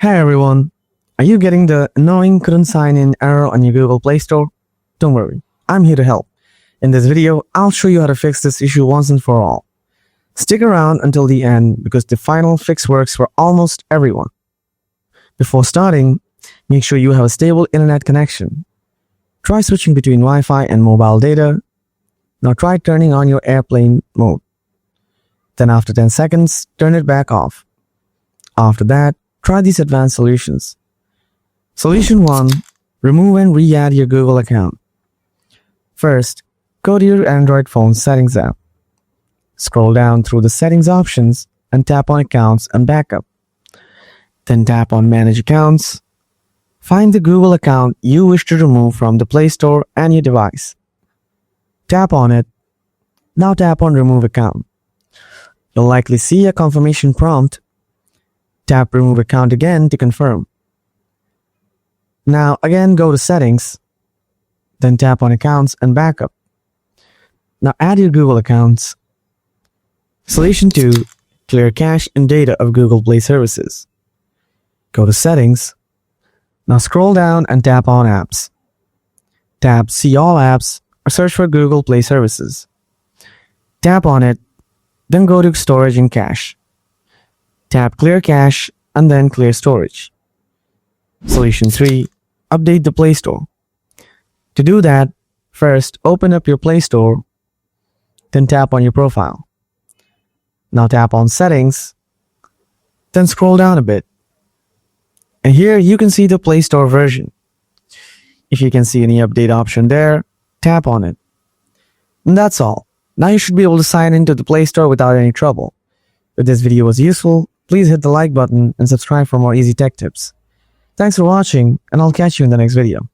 Hey everyone, are you getting the annoying couldn't sign in error on your Google Play Store? Don't worry, I'm here to help. In this video, I'll show you how to fix this issue once and for all. Stick around until the end because the final fix works for almost everyone. Before starting, make sure you have a stable internet connection. Try switching between Wi-Fi and mobile data. Now try turning on your airplane mode. Then after 10 seconds, turn it back off. After that, try these advanced solutions. Solution 1. Remove and re-add your Google account. First, go to your Android phone Settings app. Scroll down through the Settings options and tap on Accounts and Backup. Then tap on Manage Accounts. Find the Google account you wish to remove from the Play Store and your device. Tap on it. Now tap on Remove Account. You'll likely see a confirmation prompt. Tap Remove Account again to confirm. Now again go to Settings. Then tap on Accounts and Backup. Now add your Google accounts. Solution 2. Clear cache and data of Google Play services. Go to Settings. Now scroll down and tap on Apps. Tap See All Apps or search for Google Play services. Tap on it, then go to Storage and Cache. Tap Clear Cache and then Clear Storage. Solution 3. Update the Play Store. To do that, first open up your Play Store, then tap on your profile. Now tap on Settings, then scroll down a bit. And here you can see the Play Store version. If you can see any update option there, tap on it. And that's all. Now you should be able to sign into the Play Store without any trouble. If this video was useful, please hit the like button and subscribe for more easy tech tips. Thanks for watching, and I'll catch you in the next video.